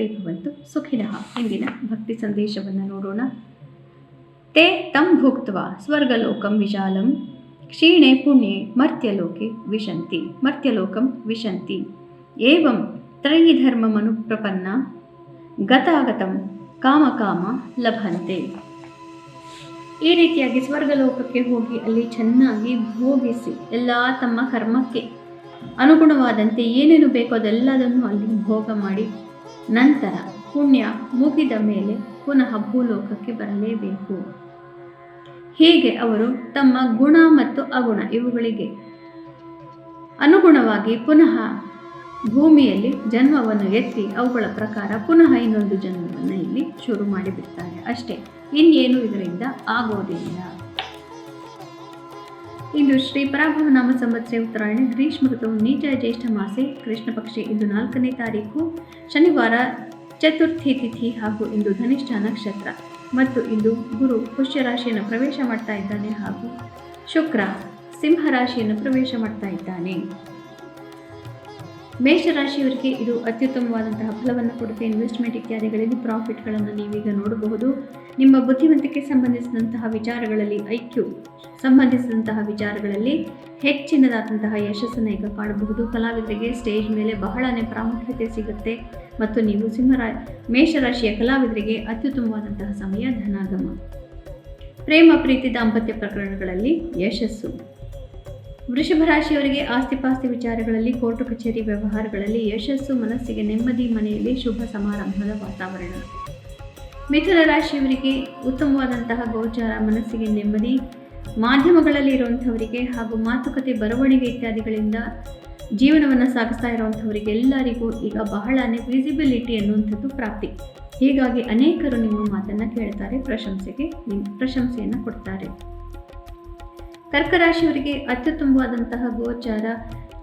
ಸರ್ವೇ ಭವಂತು ಸುಖಿನಃ. ಇಂದಿನ ಭಕ್ತಿ ಸಂದೇಶವನ್ನು ನೋಡೋಣ. ತೇ ತಂ ಭುಕ್ತ್ವಾ ಸ್ವರ್ಗಲೋಕಂ ವಿಶಾಲಂ ಕ್ಷೀಣೆ ಪುಣ್ಯೆ ಮರ್ತ್ಯಲೋಕಂ ವಿಶಂತಿ ಏವಂ ತ್ರಯಿ ಧರ್ಮಮನುಪ್ರಪನ್ನ ಗತಾಗತಂ ಕಾಮ ಲಭಂತೆ. ಈ ರೀತಿಯಾಗಿ ಸ್ವರ್ಗಲೋಕಕ್ಕೆ ಹೋಗಿ ಅಲ್ಲಿ ಚೆನ್ನಾಗಿ ಭೋಗಿಸಿ ಎಲ್ಲ ತಮ್ಮ ಕರ್ಮಕ್ಕೆ ಅನುಗುಣವಾದಂತೆ ಏನೇನು ಬೇಕೋ ಅದೆಲ್ಲದನ್ನು ಅಲ್ಲಿ ಭೋಗ ಮಾಡಿ ನಂತರ ಪುಣ್ಯ ಮುಗಿದ ಮೇಲೆ ಪುನಃ ಭೂಲೋಕಕ್ಕೆ ಬರಲೇಬೇಕು. ಹೀಗೆ ಅವರು ತಮ್ಮ ಗುಣ ಮತ್ತು ಅಗುಣ ಇವುಗಳಿಗೆ ಅನುಗುಣವಾಗಿ ಪುನಃ ಭೂಮಿಯಲ್ಲಿ ಜನ್ಮವನ್ನು ಎತ್ತಿ ಅವುಗಳ ಪ್ರಕಾರ ಪುನಃ ಇನ್ನೊಂದು ಜನ್ಮವನ್ನು ಇಲ್ಲಿ ಶುರು ಮಾಡಿಬಿಡ್ತಾರೆ. ಅಷ್ಟೇ, ಇನ್ನೇನು ಇದರಿಂದ ಆಗೋದಿಲ್ಲ. ಇಂದು ಶ್ರೀ ಪರಾಭವ ನಾಮ ಸಂವತ್ಸರ ಉತ್ತರಾಯಣ ಗ್ರೀಷ್ಮ ಋತುವು ನೀಚ ಜ್ಯೇಷ್ಠ ಮಾಸೆ ಕೃಷ್ಣ ಪಕ್ಷ. ಇಂದು 4ನೇ ತಾರೀಕು ಶನಿವಾರ, ಚತುರ್ಥಿ ತಿಥಿ ಹಾಗೂ ಇಂದು ಧನಿಷ್ಠ ನಕ್ಷತ್ರ ಮತ್ತು ಇಂದು ಗುರು ಪುಷ್ಯ ರಾಶಿಯನ್ನು ಪ್ರವೇಶ ಮಾಡ್ತಾ ಇದ್ದಾನೆ ಹಾಗೂ ಶುಕ್ರ ಸಿಂಹ ರಾಶಿಯನ್ನು ಪ್ರವೇಶ ಮಾಡ್ತಾ ಇದ್ದಾನೆ. ಮೇಷರಾಶಿಯವರಿಗೆ ಇದು ಅತ್ಯುತ್ತಮವಾದಂತಹ ಫಲವನ್ನು ಕೊಡುತ್ತೆ. ಇನ್ವೆಸ್ಟ್ಮೆಂಟ್ ಇತ್ಯಾದಿಗಳಲ್ಲಿ ಪ್ರಾಫಿಟ್ಗಳನ್ನು ನೀವೀಗ ನೋಡಬಹುದು. ನಿಮ್ಮ ಬುದ್ಧಿವಂತಿಕೆ ಸಂಬಂಧಿಸಿದಂತಹ ವಿಚಾರಗಳಲ್ಲಿ, ಐಕ್ಯೂ ಸಂಬಂಧಿಸಿದಂತಹ ವಿಚಾರಗಳಲ್ಲಿ ಹೆಚ್ಚಿನದಾದಂತಹ ಯಶಸ್ಸನ್ನು ಈಗ ಕಾಣಬಹುದು. ಕಲಾವಿದರಿಗೆ ಸ್ಟೇಜ್ ಮೇಲೆ ಬಹಳನೇ ಪ್ರಾಮುಖ್ಯತೆ ಸಿಗುತ್ತೆ ಮತ್ತು ನೀವು ಮೇಷರಾಶಿಯ ಕಲಾವಿದರಿಗೆ ಅತ್ಯುತ್ತಮವಾದಂತಹ ಸಮಯ ಧನಾಗಮ. ಪ್ರೇಮ ಪ್ರೀತಿ ದಾಂಪತ್ಯ ಪ್ರಕರಣಗಳಲ್ಲಿ ಯಶಸ್ಸು. ವೃಷಭ ರಾಶಿಯವರಿಗೆ ಆಸ್ತಿಪಾಸ್ತಿ ವಿಚಾರಗಳಲ್ಲಿ, ಕೋರ್ಟು ಕಚೇರಿ ವ್ಯವಹಾರಗಳಲ್ಲಿ ಯಶಸ್ಸು, ಮನಸ್ಸಿಗೆ ನೆಮ್ಮದಿ, ಮನೆಯಲ್ಲಿ ಶುಭ ಸಮಾರಂಭದ ವಾತಾವರಣ. ಮಿಥುನ ರಾಶಿಯವರಿಗೆ ಉತ್ತಮವಾದಂತಹ ಗೋಚಾರ, ಮನಸ್ಸಿಗೆ ನೆಮ್ಮದಿ. ಮಾಧ್ಯಮಗಳಲ್ಲಿ ಇರುವಂಥವರಿಗೆ ಹಾಗೂ ಮಾತುಕತೆ, ಬರವಣಿಗೆ ಇತ್ಯಾದಿಗಳಿಂದ ಜೀವನವನ್ನು ಸಾಗಿಸ್ತಾ ಇರುವಂಥವರಿಗೆ ಎಲ್ಲರಿಗೂ ಈಗ ಬಹಳನೇ ವಿಸಿಬಿಲಿಟಿ ಅನ್ನುವಂಥದ್ದು ಪ್ರಾಪ್ತಿ. ಹೀಗಾಗಿ ಅನೇಕರು ನಿಮ್ಮ ಮಾತನ್ನು ಕೇಳ್ತಾರೆ, ಪ್ರಶಂಸೆಯನ್ನು ಕೊಡ್ತಾರೆ. ಕರ್ಕರಾಶಿಯವರಿಗೆ ಅತ್ಯುತ್ತಮವಾದಂತಹ ಗೋಚಾರ,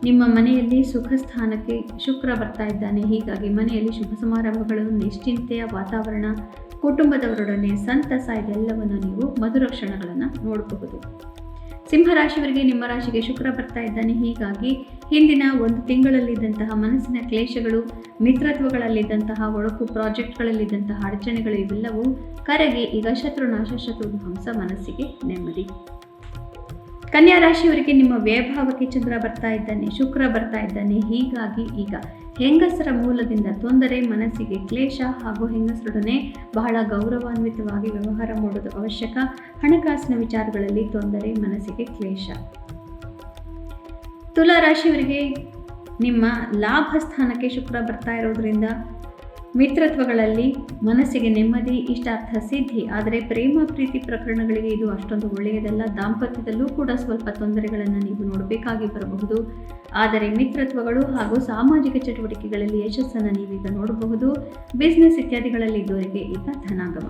ನಿಮ್ಮ ಮನೆಯಲ್ಲಿ ಸುಖ ಸ್ಥಾನಕ್ಕೆ ಶುಕ್ರ ಬರ್ತಾ ಇದ್ದಾನೆ. ಹೀಗಾಗಿ ಮನೆಯಲ್ಲಿ ಶುಭ ಸಮಾರಂಭಗಳು, ನಿಶ್ಚಿಂತೆಯ ವಾತಾವರಣ, ಕುಟುಂಬದವರೊಡನೆ ಸಂತಸ, ಇದೆಲ್ಲವನ್ನು ನೀವು ಮಧುರ ಕ್ಷಣಗಳನ್ನು ನೋಡಬಹುದು. ಸಿಂಹರಾಶಿಯವರಿಗೆ ನಿಮ್ಮ ರಾಶಿಗೆ ಶುಕ್ರ ಬರ್ತಾ ಇದ್ದಾನೆ. ಹೀಗಾಗಿ ಹಿಂದಿನ ಒಂದು ತಿಂಗಳಲ್ಲಿದ್ದಂತಹ ಮನಸ್ಸಿನ ಕ್ಲೇಶಗಳು, ಮಿತ್ರತ್ವಗಳಲ್ಲಿದ್ದಂತಹ ಒಳಕು, ಪ್ರಾಜೆಕ್ಟ್ಗಳಲ್ಲಿದ್ದಂತಹ ಅಡಚಣೆಗಳು ಇವೆಲ್ಲವೂ ಕರಗಿ ಈಗ ಶತ್ರುನಾಶ, ಶತ್ರುಧ್ವಂಸ, ಮನಸ್ಸಿಗೆ ನೆಮ್ಮದಿ. ಕನ್ಯಾ ರಾಶಿಯವರಿಗೆ ನಿಮ್ಮ ವ್ಯಯಭಾವಕ್ಕೆ ಚಂದ್ರ ಬರ್ತಾ ಇದ್ದಾನೆ, ಶುಕ್ರ ಬರ್ತಾ ಇದ್ದಾನೆ. ಹೀಗಾಗಿ ಈಗ ಹೆಂಗಸರ ಮೂಲದಿಂದ ತೊಂದರೆ, ಮನಸ್ಸಿಗೆ ಕ್ಲೇಶ ಹಾಗೂ ಹೆಂಗಸರೊಡನೆ ಬಹಳ ಗೌರವಾನ್ವಿತವಾಗಿ ವ್ಯವಹಾರ ಮಾಡೋದು ಅವಶ್ಯಕ. ಹಣಕಾಸಿನ ವಿಚಾರಗಳಲ್ಲಿ ತೊಂದರೆ, ಮನಸ್ಸಿಗೆ ಕ್ಲೇಶ. ತುಲಾ ರಾಶಿಯವರಿಗೆ ನಿಮ್ಮ ಲಾಭ ಸ್ಥಾನಕ್ಕೆ ಶುಕ್ರ ಬರ್ತಾ ಇರೋದ್ರಿಂದ ಮಿತ್ರತ್ವಗಳಲ್ಲಿ ಮನಸ್ಸಿಗೆ ನೆಮ್ಮದಿ, ಇಷ್ಟಾರ್ಥ ಸಿದ್ಧಿ. ಆದರೆ ಪ್ರೇಮ ಪ್ರೀತಿ ಪ್ರಕರಣಗಳಿಗೆ ಇದು ಅಷ್ಟೊಂದು ಒಳ್ಳೆಯದಲ್ಲ. ದಾಂಪತ್ಯದಲ್ಲೂ ಕೂಡ ಸ್ವಲ್ಪ ತೊಂದರೆಗಳನ್ನು ನೀವು ನೋಡಬೇಕಾಗಿ ಬರಬಹುದು. ಆದರೆ ಮಿತ್ರತ್ವಗಳು ಹಾಗೂ ಸಾಮಾಜಿಕ ಚಟುವಟಿಕೆಗಳಲ್ಲಿ ಯಶಸ್ಸನ್ನು ನೀವೀಗ ನೋಡಬಹುದು. ಬಿಸ್ನೆಸ್ ಇತ್ಯಾದಿಗಳಲ್ಲಿ ಇದ್ದವರಿಗೆ ಈಗ ಧನಾಗಮ.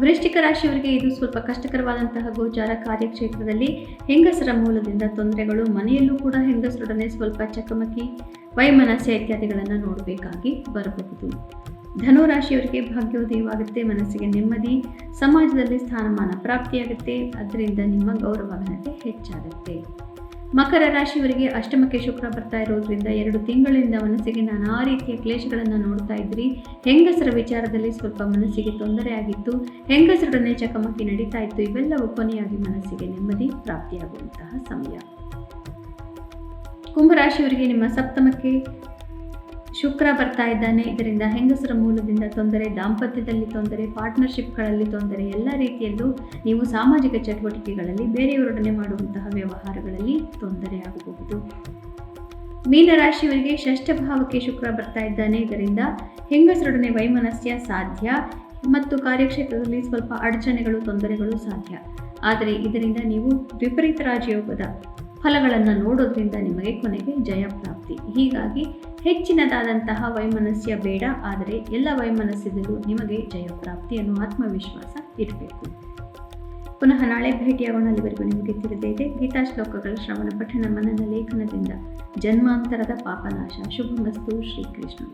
ವೃಶ್ಚಿಕ ರಾಶಿಯವರಿಗೆ ಇದು ಸ್ವಲ್ಪ ಕಷ್ಟಕರವಾದಂತಹ ಗೋಚಾರ, ಕಾರ್ಯಕ್ಷೇತ್ರದಲ್ಲಿ ಹೆಂಗಸರ ಮೂಲದಿಂದ ತೊಂದರೆಗಳು, ಮನೆಯಲ್ಲೂ ಕೂಡ ಹೆಂಗಸರೊಡನೆ ಸ್ವಲ್ಪ ಚಕಮಕಿ, ವೈಮನಸ್ಯ ಇತ್ಯಾದಿಗಳನ್ನು ನೋಡಬೇಕಾಗಿ ಬರಬಹುದು. ಧನುರಾಶಿಯವರಿಗೆ ಭಾಗ್ಯೋದಯವಾಗುತ್ತೆ, ಮನಸ್ಸಿಗೆ ನೆಮ್ಮದಿ, ಸಮಾಜದಲ್ಲಿ ಸ್ಥಾನಮಾನ ಪ್ರಾಪ್ತಿಯಾಗುತ್ತೆ, ಅದರಿಂದ ನಿಮ್ಮ ಗೌರವ ಘನತೆ ಹೆಚ್ಚಾಗುತ್ತೆ. ಮಕರ ರಾಶಿಯವರಿಗೆ ಅಷ್ಟಮಕ್ಕೆ ಶುಕ್ರ ಬರ್ತಾ ಇರೋದ್ರಿಂದ 2 ತಿಂಗಳಿಂದ ಮನಸ್ಸಿಗೆ ನಾನಾ ರೀತಿಯ ಕ್ಲೇಶಗಳನ್ನು ನೋಡ್ತಾ ಇದ್ರಿ. ಹೆಂಗಸರ ವಿಚಾರದಲ್ಲಿ ಸ್ವಲ್ಪ ಮನಸ್ಸಿಗೆ ತೊಂದರೆ ಆಗಿತ್ತು, ಹೆಂಗಸರೊಡನೆ ಚಕಮಕಿ ನಡೀತಾ ಇತ್ತು. ಇವೆಲ್ಲವೂ ಕೊನೆಯಾಗಿ ಮನಸ್ಸಿಗೆ ನೆಮ್ಮದಿ ಪ್ರಾಪ್ತಿಯಾಗುವಂತಹ ಸಮಯ. ಕುಂಭರಾಶಿಯವರಿಗೆ ನಿಮ್ಮ ಸಪ್ತಮಕ್ಕೆ ಶುಕ್ರ ಬರ್ತಾ ಇದ್ದಾನೆ. ಇದರಿಂದ ಹೆಂಗಸರ ಮೂಲದಿಂದ ತೊಂದರೆ, ದಾಂಪತ್ಯದಲ್ಲಿ ತೊಂದರೆ, ಪಾರ್ಟ್ನರ್ಶಿಪ್ಗಳಲ್ಲಿ ತೊಂದರೆ, ಎಲ್ಲ ರೀತಿಯಲ್ಲೂ ನೀವು ಸಾಮಾಜಿಕ ಚಟುವಟಿಕೆಗಳಲ್ಲಿ ಬೇರೆಯವರೊಡನೆ ಮಾಡುವಂತಹ ವ್ಯವಹಾರಗಳಲ್ಲಿ ತೊಂದರೆ ಆಗಬಹುದು. ಮೀನರಾಶಿಯವರಿಗೆ ಷಷ್ಠ ಭಾವಕ್ಕೆ ಶುಕ್ರ ಬರ್ತಾ ಇದ್ದಾನೆ. ಇದರಿಂದ ಹೆಂಗಸರೊಡನೆ ವೈಮನಸ್ಯ ಸಾಧ್ಯ ಮತ್ತು ಕಾರ್ಯಕ್ಷೇತ್ರದಲ್ಲಿ ಸ್ವಲ್ಪ ಅಡಚಣೆಗಳು, ತೊಂದರೆಗಳು ಸಾಧ್ಯ. ಆದರೆ ಇದರಿಂದ ನೀವು ವಿಪರೀತ ರಾಜಯೋಗದ ಫಲಗಳನ್ನು ನೋಡೋದ್ರಿಂದ ನಿಮಗೆ ಕೊನೆಗೆ ಜಯ ಪ್ರಾಪ್ತಿ. ಹೀಗಾಗಿ ಹೆಚ್ಚಿನದಾದಂತಹ ವೈಮನಸ್ಯ ಬೇಡ, ಆದರೆ ಎಲ್ಲ ವೈಮನಸ್ಯದಲ್ಲೂ ನಿಮಗೆ ಜಯ ಪ್ರಾಪ್ತಿ ಅನ್ನೋ ಆತ್ಮವಿಶ್ವಾಸ ಇರಬೇಕು. ಪುನಃ ನಾಳೆ ಭೇಟಿಯಾಗೋಣ. ಅಲ್ಲಿವರೆಗೂ ನಿಮಗೆ ತಿಳಿದೇ ಇದೆ ಗೀತಾ ಶ್ಲೋಕಗಳ ಶ್ರವಣ, ಪಠಣ, ಮನನ, ಲೇಖನದಿಂದ ಜನ್ಮಾಂತರದ ಪಾಪನಾಶ. ಶುಭಮಸ್ತು. ಶ್ರೀಕೃಷ್ಣ.